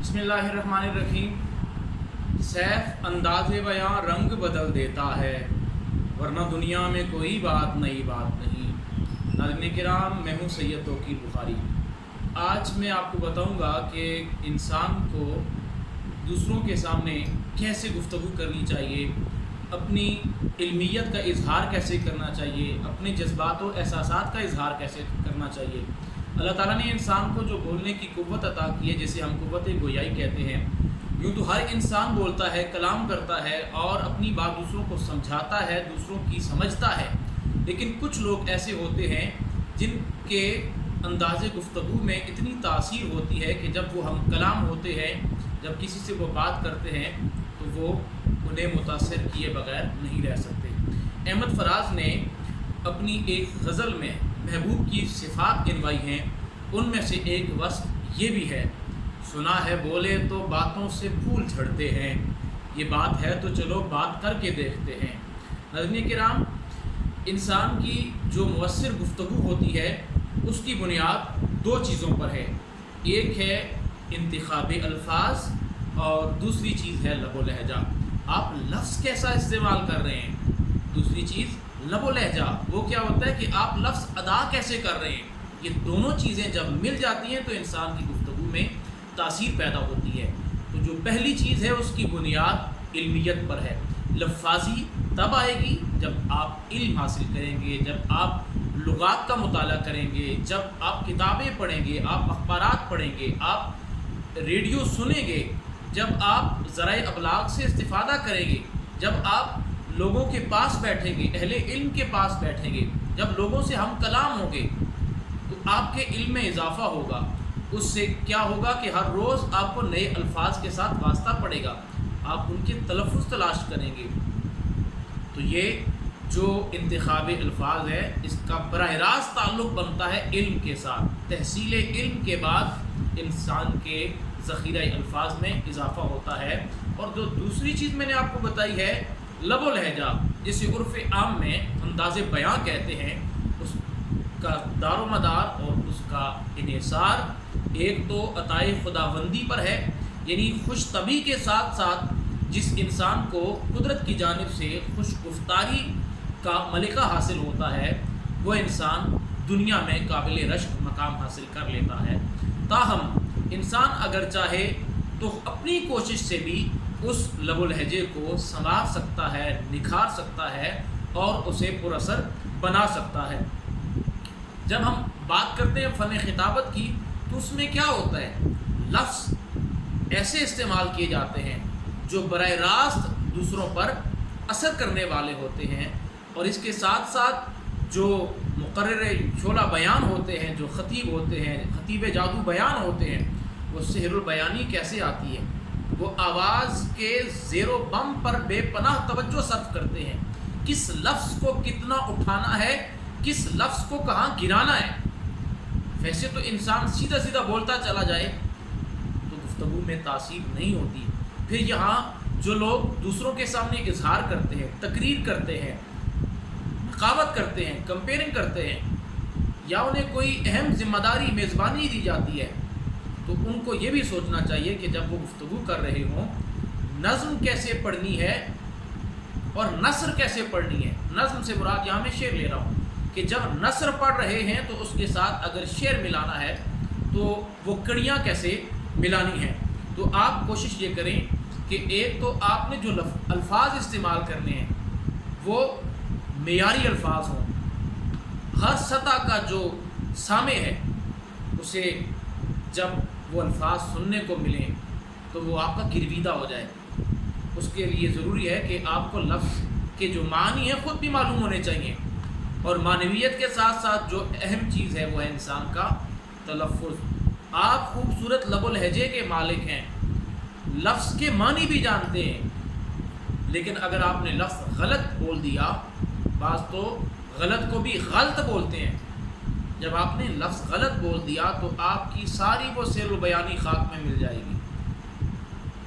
बिस्मिल्लाहिर्रहमानिर्रहीम। सैफ अंदाज़ बयां रंग बदल देता है, वरना दुनिया में कोई नई बात नहीं। नाज़रीन किराम, मैं हूँ सैयद तौक़ीर बुखारी। आज मैं आपको बताऊँगा कि इंसान को दूसरों के सामने कैसे गुफ्तगू करनी चाहिए, अपनी इल्मियत का इजहार कैसे करना चाहिए, अपने जज्बात व एहसासात का इजहार कैसे करना चाहिए। अल्लाह ताला ने इंसान को जो बोलने की कुव्वत अता की है, जिसे हम कुव्वत गोयाई कहते हैं, यूँ तो हर इंसान बोलता है, कलाम करता है और अपनी बात दूसरों को समझाता है, दूसरों की समझता है। लेकिन कुछ लोग ऐसे होते हैं जिनके अंदाज़े गुफ्तगू में इतनी तासीर होती है कि जब वो हम कलाम होते हैं, जब किसी से वो बात करते हैं तो वो उन्हें मुतासिर किए बगैर नहीं रह सकते। अहमद फराज ने अपनी एक गज़ल में महबूब की सिफ़ात गिनवाई हैं। उनमें से एक वस्फ़ ये भी है, सुना है बोले तो बातों से फूल झड़ते हैं, ये बात है तो चलो बात करके देखते हैं। नाज़रीन किराम, इंसान की जो मुअस्सिर गुफ्तगू होती है उसकी बुनियाद दो चीज़ों पर है। एक है इंतखाबी अल्फाज और दूसरी चीज़ है लबो लहजा। आप लफ्ज़ कैसा इस्तेमाल कर रहे हैं। दूसरी चीज़ लबो लहजा, वो क्या होता है कि आप लफ्ज़ अदा कैसे कर रहे हैं। ये दोनों चीज़ें जब मिल जाती हैं तो इंसान की गुफ्तगू में तासीर पैदा होती है। तो जो पहली चीज़ है उसकी बुनियाद इल्मियत पर है। लफ्ज़ी तब आएगी जब आप इल्म हासिल करेंगे, जब आप लुगात का मुताला करेंगे, जब आप किताबें पढ़ेंगे, आप अखबारात पढ़ेंगे, आप रेडियो सुनेंगे, जब आप ज़राए अबलाग से इस्तिफ़ादा करेंगे, जब आप लोगों के पास बैठेंगे, अहले इल्म के पास बैठेंगे, जब लोगों से हम कलाम होंगे तो आपके इल्म में इजाफ़ा होगा। उससे क्या होगा कि हर रोज़ आपको नए अल्फाज के साथ वास्ता पड़ेगा, आप उनके तलफ़ुज़ तलाश करेंगे। तो ये जो इंतखाबी अल्फाज है इसका बराह रास्त ताल्लुक़ बनता है इल्म के साथ। तहसील इल्म के बाद इंसान के ज़ख़ीरा अल्फाज में इजाफ़ा होता है। और जो दूसरी चीज़ मैंने आपको बताई है लबो लहजा, जिसे उर्फ़ आम में अंदाज़े बयां कहते हैं, उसका दारो मदार और उसका इन्हिसार एक तो अताए खुदाबंदी पर है, यानी खुश तबी के साथ साथ जिस इंसान को कुदरत की जानिब से खुश गुफ्तारी का मलिका हासिल होता है वो इंसान दुनिया में काबिल रश्क मकाम हासिल कर लेता है। ताहम इंसान अगर चाहे तो अपनी कोशिश से भी उस लबो लहजे को संवार सकता है, निखार सकता है और उसे पुरअसर बना सकता है। जब हम बात करते हैं फ़न खिताबत की तो उसमें क्या होता है, लफ्ज़ ऐसे इस्तेमाल किए जाते हैं जो बराह रास्त दूसरों पर असर करने वाले होते हैं। और इसके साथ साथ जो मुकर्रर शोला बयान होते हैं, जो ख़तीब होते हैं, ख़तीब जादू बयान होते हैं, वो सेहरुल बयानी कैसे आती है, वो आवाज़ के ज़ेरो बम पर बेपनाह तवज्जो सर्फ करते हैं। किस लफ्ज़ को कितना उठाना है, किस लफ्ज़ को कहाँ गिराना है। वैसे तो इंसान सीधा सीधा बोलता चला जाए तो गुफ्तगू में तासीर नहीं होती। फिर यहाँ जो लोग दूसरों के सामने इजहार करते हैं, तकरीर करते हैं, नकावत करते हैं, कंपेयरिंग करते हैं, या उन्हें कोई अहम जिम्मेदारी मेज़बानी दी जाती है, तो उनको ये भी सोचना चाहिए कि जब वो गुफ्तगू कर रहे हों नज़्म कैसे पढ़नी है और नसर कैसे पढ़नी है। नज़्म से मुराद यहाँ मैं शेर ले रहा हूँ कि जब नसर पढ़ रहे हैं तो उसके साथ अगर शेर मिलाना है तो वो कड़ियाँ कैसे मिलानी है। तो आप कोशिश ये करें कि एक तो आपने जो अल्फाज इस्तेमाल करने हैं वो मेयारी अल्फाज हों। हर सतह का जो सामे है उसे जब वो अल्फाज सुनने को मिलें तो वो आपका गिरवीदा हो जाए। उसके लिए ज़रूरी है कि आपको लफ्ज़ के जो मानी हैं ख़ुद भी मालूम होने चाहिए, और मानवियत के साथ साथ जो अहम चीज़ है वो है इंसान का तलफ़ुज़। आप खूबसूरत लबो लहजे के मालिक हैं, लफ्ज़ के मानी भी जानते हैं, लेकिन अगर आपने लफ्ज़ गलत बोल दिया, बाज़ तो गलत को भी गलत बोलते हैं, जब आपने लफ्ज़ गलत बोल दिया तो आपकी सारी वो सैर बयानी खाक में मिल जाएगी।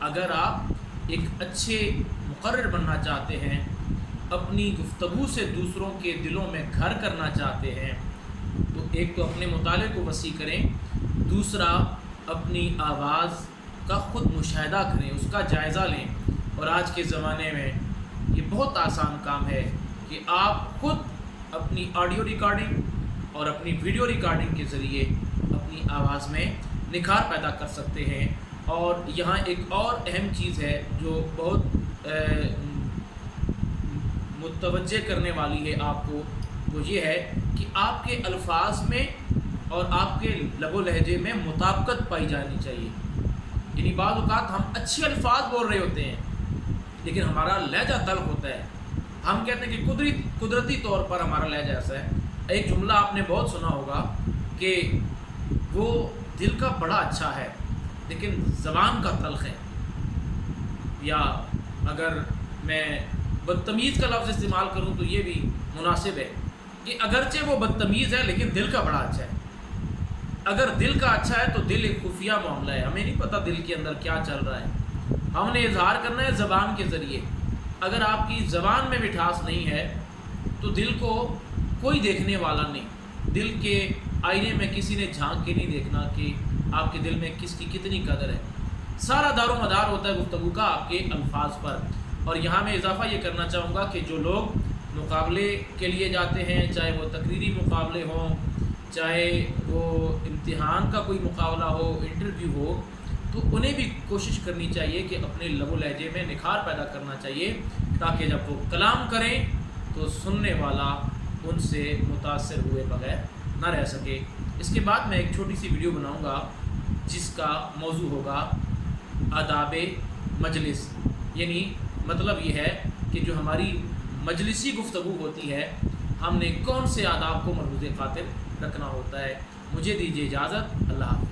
अगर आप एक अच्छे मुकर्रर बनना चाहते हैं, अपनी गुफ्तगू से दूसरों के दिलों में घर करना चाहते हैं, तो एक तो अपने मुताले को वसी करें, दूसरा अपनी आवाज़ का खुद مشاہدہ کریں، اس کا جائزہ لیں. اور آج کے زمانے میں یہ بہت آسان کام ہے کہ آپ خود اپنی آڈیو ریکارڈنگ اور اپنی ویڈیو ریکارڈنگ کے ذریعے اپنی آواز میں نکھار پیدا کر سکتے ہیں. اور یہاں ایک اور اہم چیز ہے جو بہت متوجہ کرنے والی ہے آپ کو، وہ یہ ہے کہ آپ کے الفاظ میں اور آپ کے لب و لہجے میں مطابقت پائی جانی چاہیے. یعنی بعض اوقات ہم اچھے الفاظ بول رہے ہوتے ہیں لیکن ہمارا لہجہ تلخ ہوتا ہے. ہم کہتے ہیں کہ قدرتی طور پر ہمارا لہجہ ایسا ہے. ایک جملہ آپ نے بہت سنا ہوگا کہ وہ دل کا بڑا اچھا ہے لیکن زبان کا تلخ ہے. یا اگر میں بدتمیز کا لفظ استعمال کروں تو یہ بھی مناسب ہے کہ اگرچہ وہ بدتمیز ہے لیکن دل کا بڑا اچھا ہے. اگر دل کا اچھا ہے تو دل ایک خفیہ معاملہ ہے، ہمیں نہیں پتہ دل کے اندر کیا چل رہا ہے. ہم نے اظہار کرنا ہے زبان کے ذریعے. اگر آپ کی زبان میں مٹھاس نہیں ہے تو دل کو کوئی دیکھنے والا نہیں. دل کے آئینے میں کسی نے جھانک کے نہیں دیکھنا کہ آپ کے دل میں کس کی کتنی قدر ہے. سارا دار و مدار ہوتا ہے گفتگو کا آپ کے الفاظ پر. اور یہاں میں اضافہ یہ کرنا چاہوں گا کہ جو لوگ مقابلے کے لیے جاتے ہیں، چاہے وہ تقریری مقابلے ہوں، چاہے وہ امتحان کا کوئی مقابلہ ہو، انٹرویو ہو، تو انہیں بھی کوشش کرنی چاہیے کہ اپنے لب و لہجے میں نکھار پیدا کرنا چاہیے تاکہ جب وہ کلام کریں تو سننے والا ان سے متاثر ہوئے بغیر نہ رہ سکے. اس کے بعد میں ایک چھوٹی سی ویڈیو بناؤں گا جس کا موضوع ہوگا آداب مجلس. یعنی مطلب یہ ہے کہ جو ہماری مجلسی گفتگو ہوتی ہے ہم نے کون سے آداب کو ملحوظ خاطر رکھنا ہوتا ہے. مجھے دیجیے اجازت. اللہ حافظ.